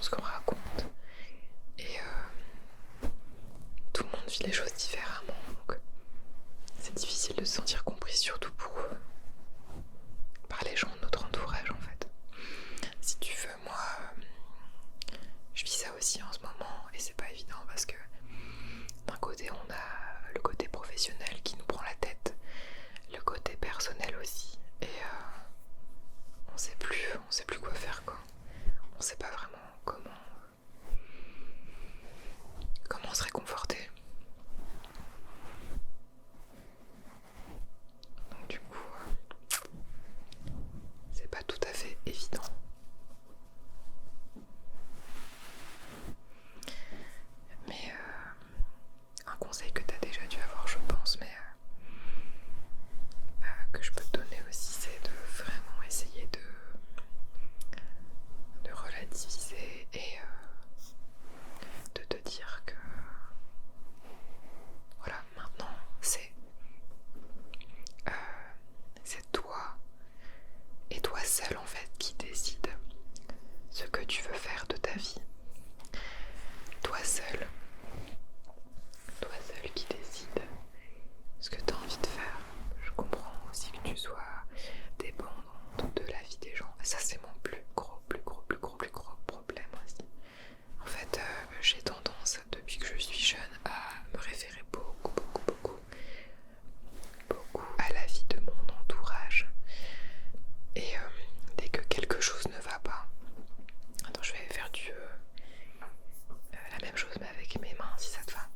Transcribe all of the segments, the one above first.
sur ce qu'on raconte. Et tout le monde vit les choses différemment, donc c'est difficile de se sentir compris, surtout par les gens de notre entourage en fait. Si tu veux, moi, je vis ça aussi en ce moment et c'est pas évident parce que d'un côté on a le côté professionnel qui nous prend la tête, le côté personnel aussi, et on sait plus quoi faire quoi. On sait pas vraiment comment se réconforter. Donc du coup, c'est pas tout à fait évident. Mais un conseil que tu as déjà dû avoir, je pense, mais que je peux te donner aussi, c'est de vraiment essayer de relativiser et de te dire que voilà, maintenant c'est toi et toi seul en fait qui décide ce que tu veux faire de ta vie. Toi seul qui décide ce que tu as envie de faire. Je comprends aussi que tu sois dépendante de la vie des gens. Ça c'est mon plus gros problème aussi. En fait, j'ai tendance, depuis que je suis jeune, à me référer beaucoup à la vie de mon entourage. Et dès que quelque chose ne va pas, attends, je vais faire la même chose mais avec mes mains si ça te va.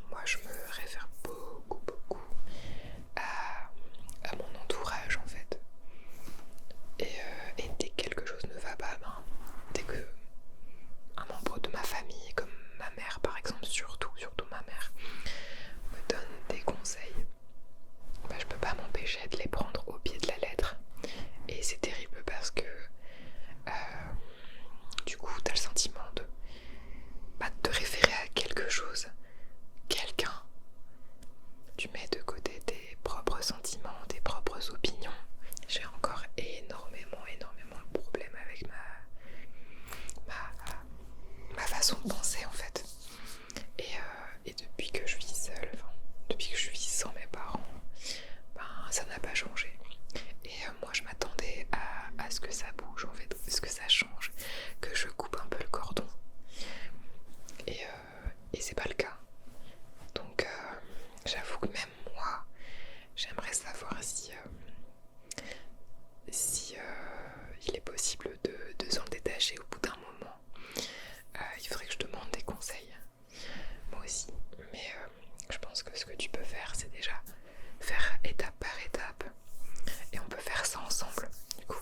Moi je me réfère beaucoup à mon entourage en fait. Et dès que quelque chose ne va pas, dès que un membre de ma famille, comme ma mère par exemple, surtout ma mère, me donne des conseils, je peux pas m'empêcher de les prendre au pied de la lettre. Et c'est terrible parce que du coup t'as le sentiment de te référer à quelque chose, quelqu'un. Tu mets de côté tes propres sentiments, tes propres opinions. J'ai encore énormément de problèmes avec ma façon de penser en fait. Et depuis que je vis seule, depuis que je vis sans mes parents, ça n'a pas changé. Et moi je m'attendais à ce que ça bouge en fait, à ce que ça change, que je coupe un peu le cordon. Et c'est pas le cas. Donc j'avoue que même moi, j'aimerais savoir si il est possible de s'en détacher au bout d'un moment. Il faudrait que je demande des conseils, moi aussi. Mais je pense que ce que tu peux faire, c'est déjà faire étape par étape. Et on peut faire ça ensemble, du coup.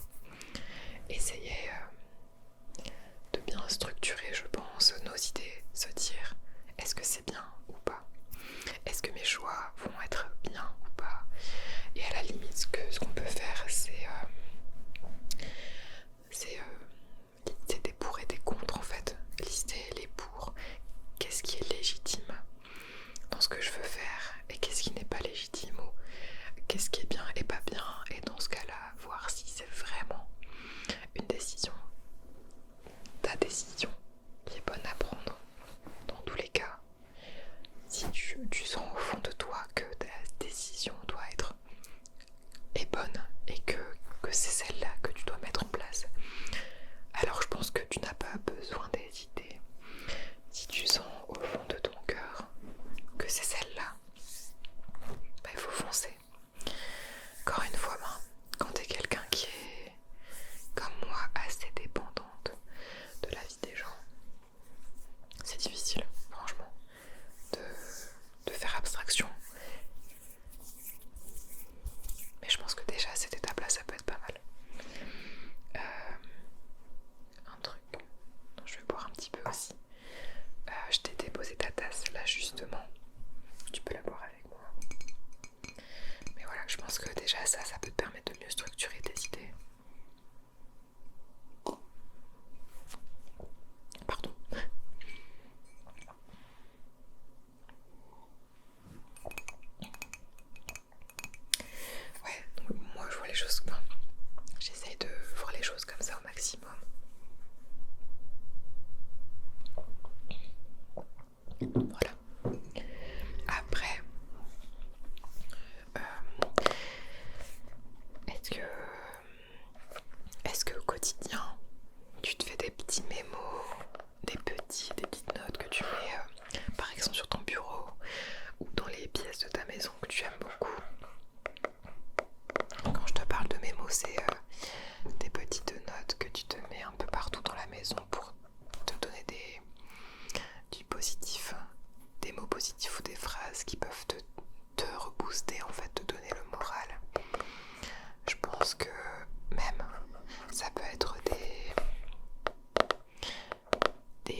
Essayer de bien structurer, je pense, nos idées, se dire est-ce que c'est bien ou pas? Est-ce que mes choix vont être bien ou pas? Et à la limite, ce qu'on peut faire, c'est des pour et des contre en fait. Lister les pour. Qu'est-ce qui est légitime dans ce que je veux faire et qu'est-ce qui n'est pas légitime ou qu'est-ce qui est bien et pas bien. Et dans ce cas-là, voir si c'est vraiment une décision, ta décision, qui est bonne à prendre. Dans tous les cas, si tu sens au fond de toi que ta décision doit être bonne et que c'est celle-là que tu dois mettre en place, alors je pense que tu n'as pas besoin d'hésiter. Si tu sens au fond de ton cœur que c'est celle-là, il faut foncer. Encore une fois, quand t'es quelqu'un qui est comme moi assez dépendante de la vie des gens, c'est difficile franchement de faire abstraction. Mais je pense que déjà cette étape-là, ça peut être pas mal. Un truc dont je vais boire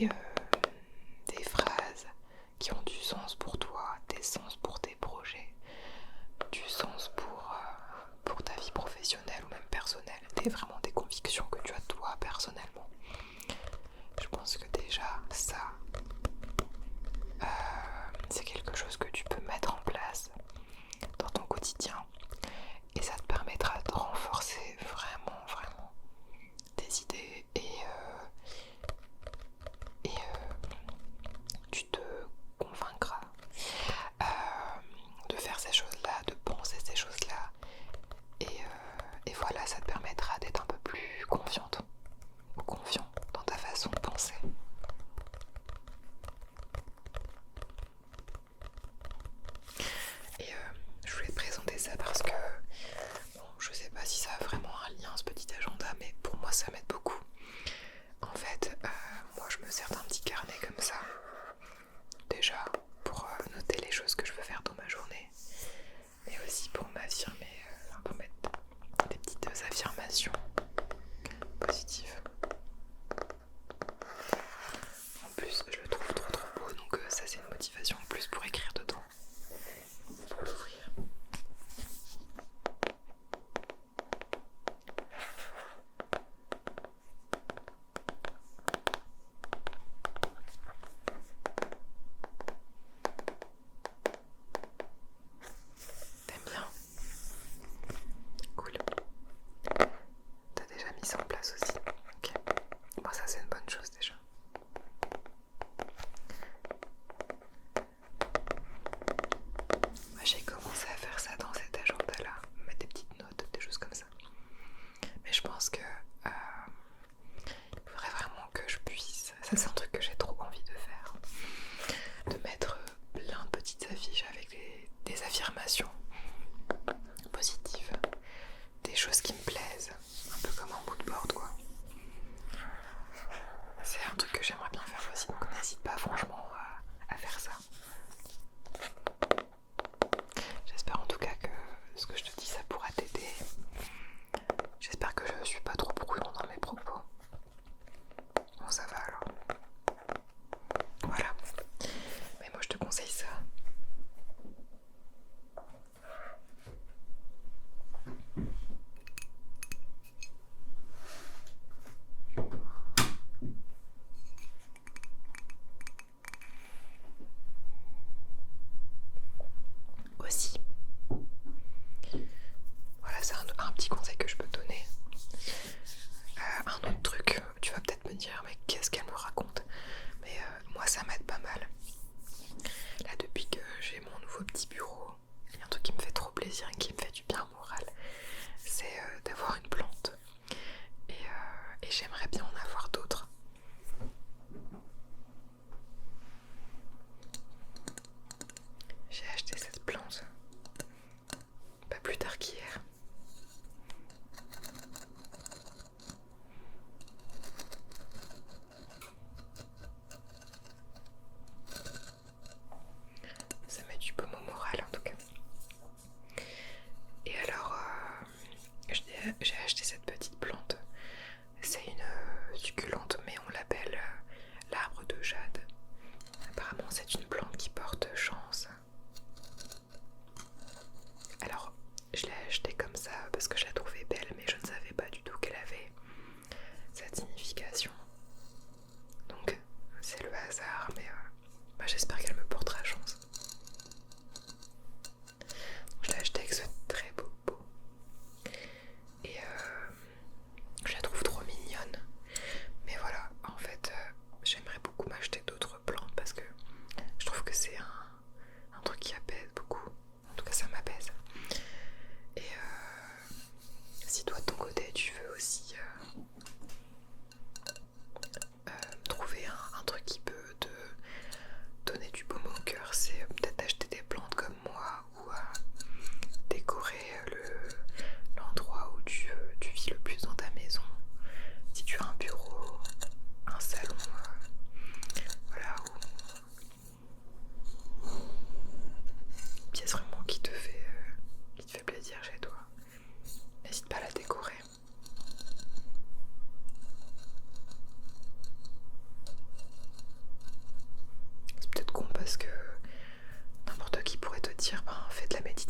des phrases qui ont du sens pour toi, des sens pour tes projets, du sens pour ta vie professionnelle ou même personnelle, vraiment des convictions que tu as toi personnellement. Je pense que déjà ça, c'est quelque chose que tu peux mettre en place dans ton quotidien et ça te permettra de renforcer vraiment tes idées et tu te convaincras de faire ces choses-là, de penser ces choses-là et voilà, ça te permettra d'être un peu plus confiante ou confiant dans ta façon de penser. Et je voulais te présenter ça parce que bon, je sais pas si ça a vraiment un lien ce petit agenda, mais pour moi ça m'aide beaucoup. En fait, moi je me sers d'un petit carnet comme ça, déjà pour noter les choses que je veux faire dans ma journée, mais aussi pour m'affirmer, pour mettre des petites affirmations positives. En plus, je le trouve trop beau, donc ça c'est une motivation en plus pour écrire dedans. Pour l'ouvrir. T'aimes bien? Cool. T'as déjà mis ça en place aussi? Ok. Bon, ça c'est une bonne chose déjà. Moi j'ai commencé à faire ça dans cet agenda-là, mettre des petites notes, des choses comme ça. Mais je pense que il faudrait vraiment que je puisse. Ça c'est un truc que j'ai trop envie de faire. De mettre plein de petites affiches avec des affirmations positives, des choses qui me plaisent, un peu comme un mood board quoi. C'est un truc que j'aimerais bien faire aussi, donc n'hésite pas franchement à faire ça. J'espère en tout cas que ce que je te dis ça pourra t'aider. J'espère que je suis pas trop brouillon dans mes propos. Bon ça va alors.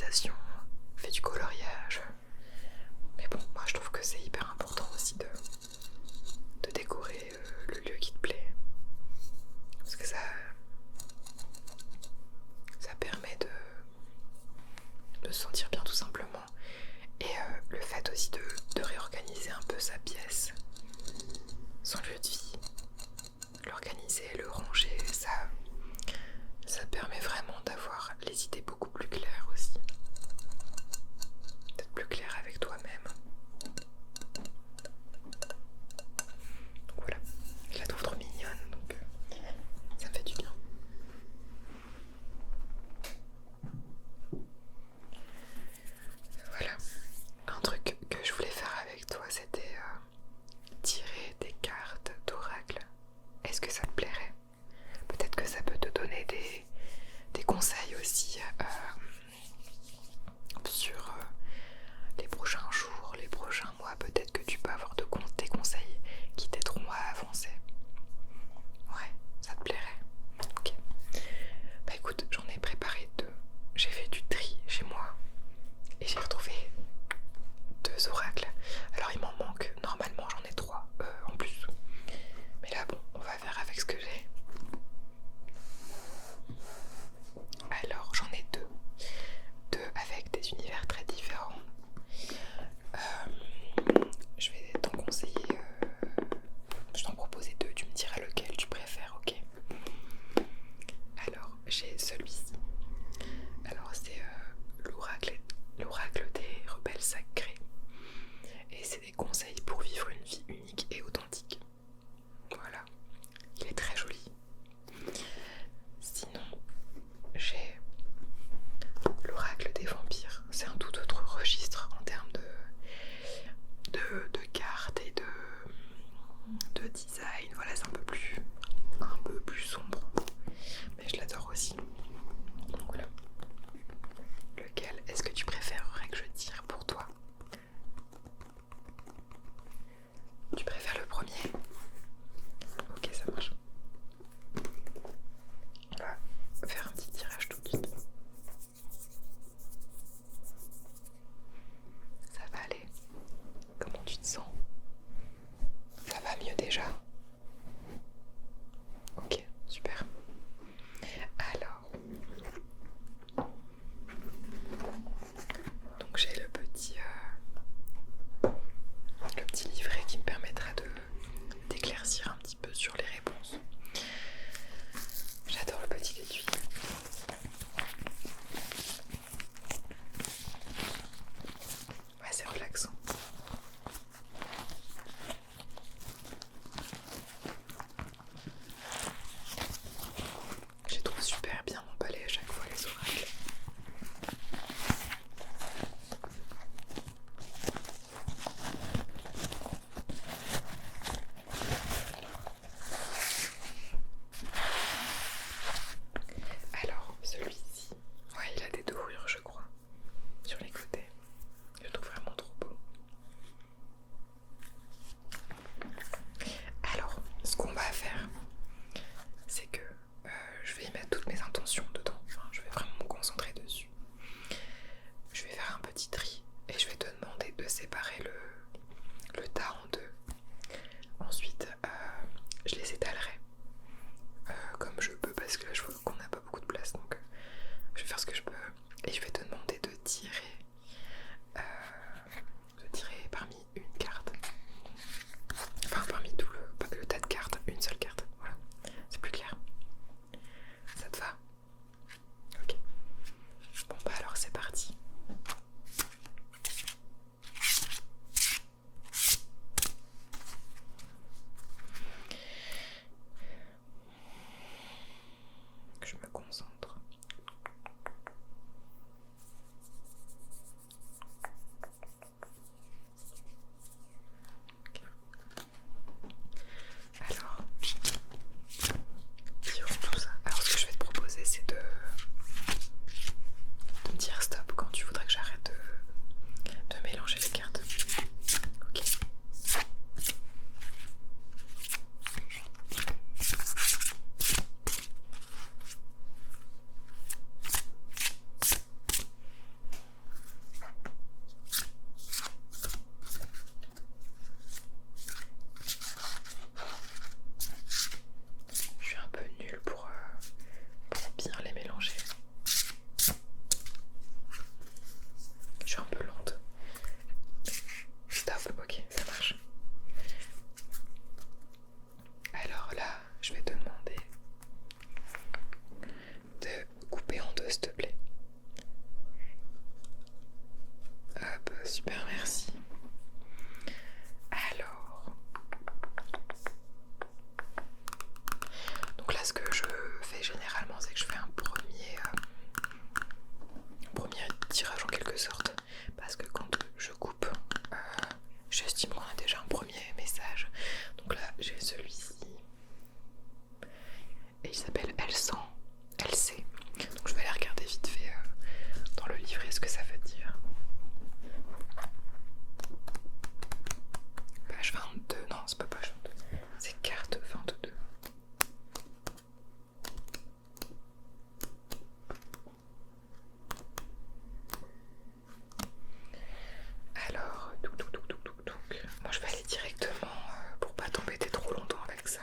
méditation, fais du coloriage. Mais bon, moi je trouve que c'est hyper important aussi de décorer le lieu qui te plaît. Parce que ça permet de se sentir bien tout simplement. Et le fait aussi de réorganiser un peu sa pièce, son lieu de vie, l'organiser, le ranger, ça permet vraiment d'avoir les idées beaucoup plus claires aussi. D'être plus clair avec toi-même. Donc voilà, je la trouve trop mignonne, donc ça me fait du bien. Voilà, un truc que je voulais faire avec toi, c'était tirer des cartes d'oracle. Est-ce que ça te plairait? Peut-être que ça peut te donner des conseils aussi sur les prochains jours, les prochains mois. Peut-être que tu peux avoir des conseils qui t'aideront à avancer. Ouais, ça te plairait? Ok. Bah écoute, j'en ai préparé 2. J'ai fait du tri chez moi et j'ai retrouvé 2 oracles. Alors il m'en manque, normalement j'en ai 3 en plus. Mais là bon, on va faire avec ce que j'ai. Alors j'en ai 2. 2 avec des univers très différents. Je vais t'en conseiller, je t'en proposer 2, tu me diras lequel tu préfères, ok? Alors j'ai celui-ci. Alors c'est l'oracle des rebelles sacrés. Et c'est des conseils pour vivre une vie unique et authentique. Voilà, il est très joli. Sinon, j'ai l'oracle des vampires. C'est un tout autre registre en termes de cartes et de design. Voilà, c'est un peu plus sombre. Mais je l'adore aussi. Donc voilà. Lequel est-ce que tu préférerais que je tire pour toi? Tu préfères le premier? Ok, ça marche. On va faire un petit tirage tout de suite. Ça va aller? Comment tu te sens? Ça va mieux déjà? Ok, super. Alors, donc j'ai le petit livret qui me permettra d'éclaircir un petit peu sur les réponses. J'adore le petit étui. Ouais, c'est relaxant. Je trouve super bien m'emballer à chaque fois les oracles. et il s'appelle Elle sent, elle sait. Donc je vais aller regarder vite fait dans le livret ce que ça veut dire. Page 22, non c'est pas page 22, c'est carte 22. Alors, moi je vais aller directement pour pas t'embêter trop longtemps avec ça.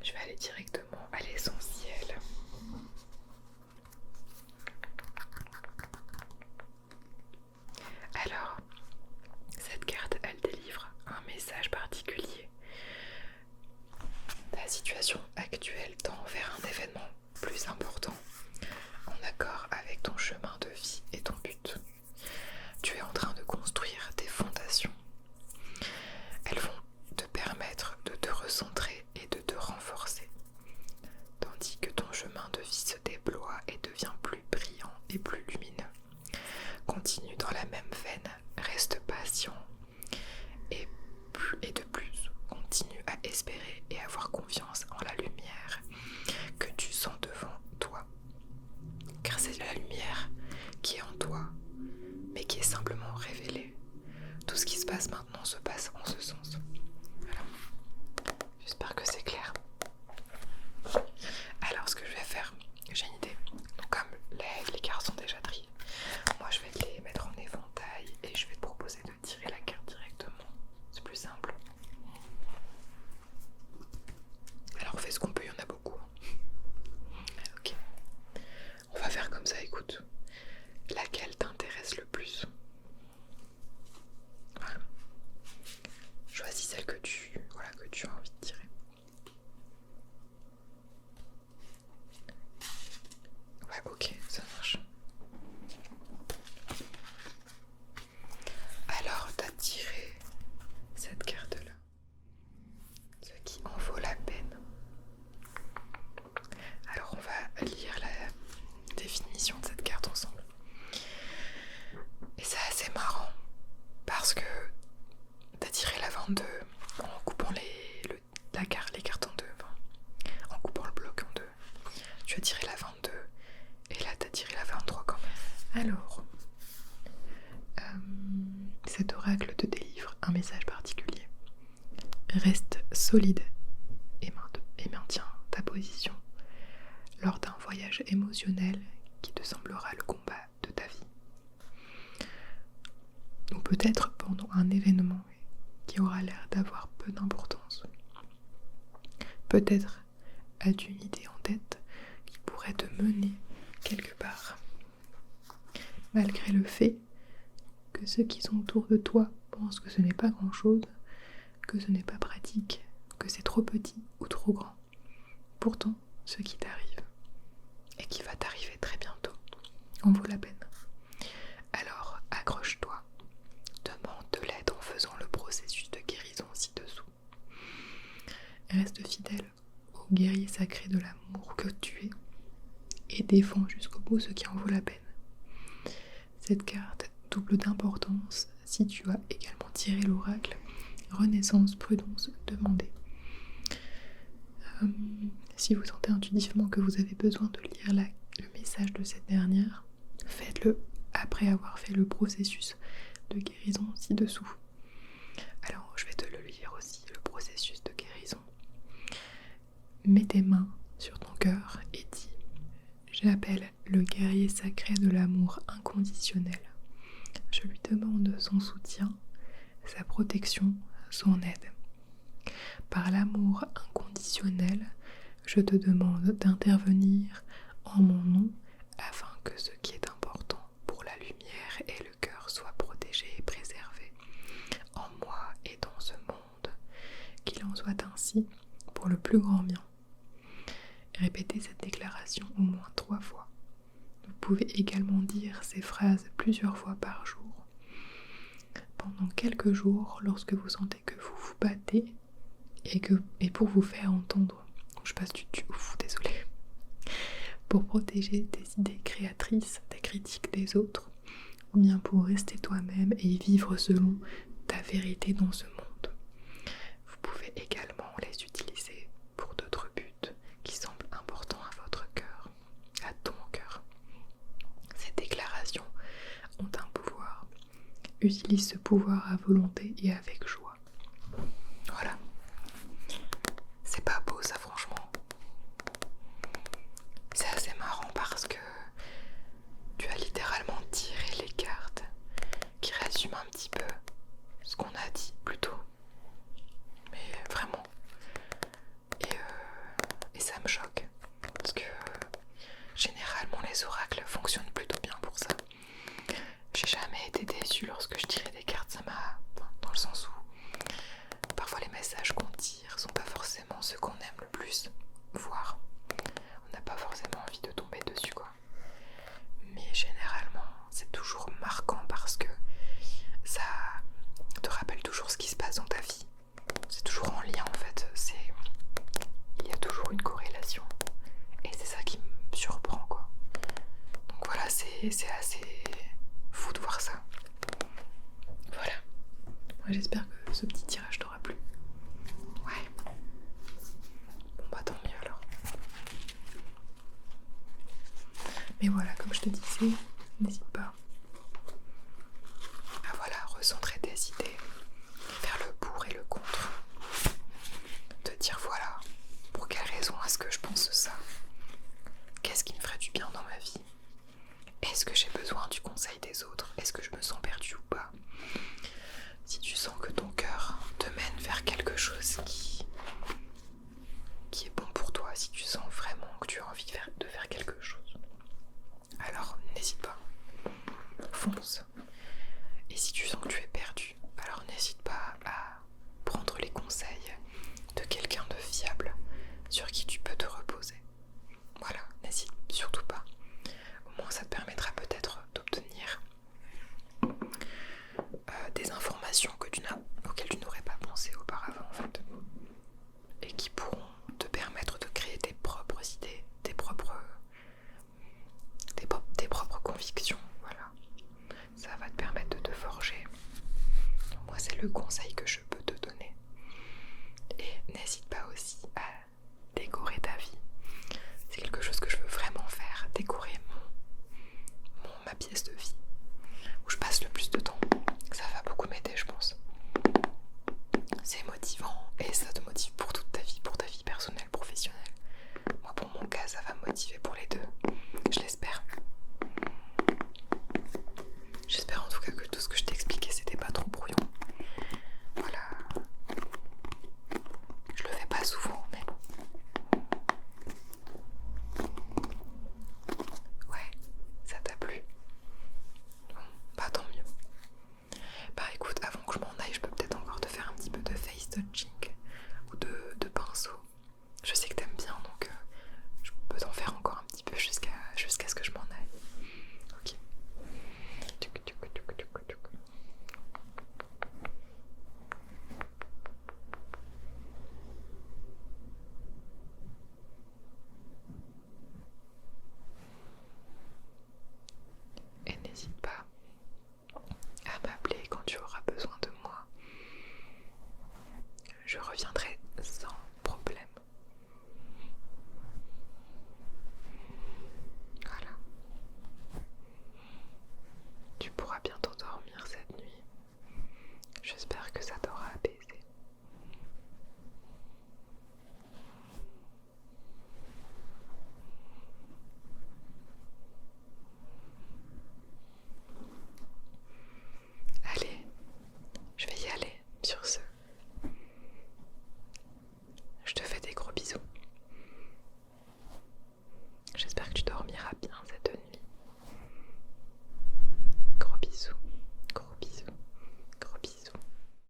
Je vais aller directement à l'essentiel. Alors, cette carte, elle délivre un message particulier. Ta situation actuelle tend vers un événement plus important, en accord avec ton chemin de vie et ton but. Tu es en train de construire tes fondations. Elles vont te permettre de te recentrer et de te renforcer, tandis que ton chemin de vie se déploie et devient plus brillant et plus lumineux. Continue dans la même veine, reste patient et de plus, continue à espérer et avoir confiance en la lumière que tu sens devant toi. Car c'est la lumière qui est en toi, mais qui est simplement révélée. Tout ce qui se passe maintenant se passe en ce sens. Voilà. J'espère que c'est clair. Alors ce que je vais faire, j'ai une idée. Donc comme les cartes sont déjà triées, moi je vais te les mettre en éventail et je vais te proposer de tirer la carte directement. C'est plus simple. Alors on fait ce qu'on peut, il y en a beaucoup. Ok. On va faire comme ça, écoute. Laquelle t'intéresse le plus? Voilà. Choisis celle que tu as envie de tirer. Ouais, ok, ça marche. Alors, t'as tiré cette carte-là. Ce qui en vaut la peine. Alors, on va lire la définition de cette carte ensemble. Et c'est assez marrant parce que t'as tiré la 22 en coupant les cartes en deux, enfin, en coupant le bloc en deux. Tu as tiré la 22 et là t'as tiré la 23 quand même. Alors, cet oracle te délivre un message particulier. Reste solide et maintiens ta position lors d'un voyage émotionnel qui te semblera le combat de ta vie. Ou peut-être pendant un événement qui aura l'air d'avoir peu d'importance. Peut-être as-tu une idée en tête qui pourrait te mener quelque part. Malgré le fait que ceux qui sont autour de toi pensent que ce n'est pas grand-chose, que ce n'est pas pratique, que c'est trop petit ou trop grand. Pourtant, ce qui t'arrive, et qui va t'arriver très bientôt, en vaut la peine. Alors, accroche-toi. Demande de l'aide en faisant le processus de guérison ci-dessous. Reste fidèle au guerrier sacré de l'amour que tu es et défends jusqu'au bout ce qui en vaut la peine. Cette carte double d'importance si tu as également tiré l'oracle Renaissance, prudence, demandez. Si vous sentez intuitivement que vous avez besoin de lire le message de cette dernière, faites-le après avoir fait le processus de guérison ci-dessous. Alors, je vais te le lire aussi, le processus de guérison. Mets tes mains sur ton cœur et dis « J'appelle le guerrier sacré de l'amour inconditionnel. Je lui demande son soutien, sa protection, son aide. Par l'amour inconditionnel, je te demande d'intervenir en mon nom afin que ce qui est important pour la lumière et le cœur soit protégé et préservé en moi et dans ce monde, qu'il en soit ainsi pour le plus grand bien. » Répétez cette déclaration au moins 3 fois. Vous pouvez également dire ces phrases plusieurs fois par jour. Pendant quelques jours, lorsque vous sentez que vous vous battez et pour vous faire entendre, je passe du ouf, désolé, pour protéger des idées créatrices, des critiques des autres, ou bien pour rester toi-même et vivre selon ta vérité dans ce monde. Vous pouvez également j'utilise ce pouvoir à volonté et avec joie. Voilà. C'est pas beau ça, franchement. C'est assez marrant parce que tu as littéralement tiré les cartes qui résument un petit peu ce qu'on a dit plus tôt. Mais vraiment. Et ça me choque. Parce que généralement les oracles fonctionnent plutôt bien pour ça. J'ai jamais été déçue lorsque je tirais des cartes, ça m'a... dans le sens où parfois les messages qu'on tire sont pas forcément ceux qu'on aime le plus voir. On n'a pas forcément envie de tomber dessus quoi. Mais généralement c'est toujours marquant parce que ça te rappelle toujours ce qui se passe dans ta vie. C'est toujours en lien en fait, il y a toujours une corrélation. Et c'est ça qui me surprend quoi. Donc voilà, c'est assez fou de voir ça. Voilà. Moi j'espère que ce petit tirage t'aura plu. Ouais. Bon bah tant mieux alors. Mais voilà, comme je te disais, n'hésite pas à voilà, recentrer tes idées, faire le pour et le contre. Te dire voilà, pour quelle raison est-ce que je pense ça? Qu'est-ce qui me ferait du bien dans ma vie? Est-ce que j'ai besoin du conseil des autres? Est-ce que je me sens perdue ou pas? Si tu sens que ton cœur te mène vers quelque chose qui est bon pour toi, si tu sens vraiment que tu as envie de faire quelque chose, alors n'hésite pas, fonce. Et si tu sens que tu es perdu, alors n'hésite pas à prendre les conseils de quelqu'un de fiable sur qui tu peux te reposer. Voilà, n'hésite surtout pas. Au moins ça te permettra peut-être d'obtenir des informations auxquelles tu n'aurais pas pensé auparavant en fait. Et qui pourront te permettre de créer tes propres idées, tes propres convictions. Voilà. Ça va te permettre de te forger. Moi c'est le conseil que je peux te donner. Et n'hésite pas aussi à décorer ta vie. C'est quelque chose que je veux vraiment faire, décorer ma pièce de vie, où je passe le plus de temps. Ça va beaucoup m'aider je pense. C'est motivant et ça te motive pour toute ta vie, pour ta vie personnelle, professionnelle. Moi pour mon cas ça va me motiver pour les deux, je l'espère. J'espère en tout cas que tout ce que je t'ai expliqué c'était pas trop brouillon. Voilà. Je le fais pas souvent mais bon. Ouais, ça t'a plu? Bon, bah tant mieux. Bah écoute, avant que je m'en aille, je peux peut-être encore te faire un petit peu de face touching ou de pinceau. Je sais que t'aimes bien donc je peux t'en faire encore un petit peu jusqu'à ce que je m'en aille. Ok. Et n'hésite pas à m'appeler quand tu auras besoin de moi. Je reviendrai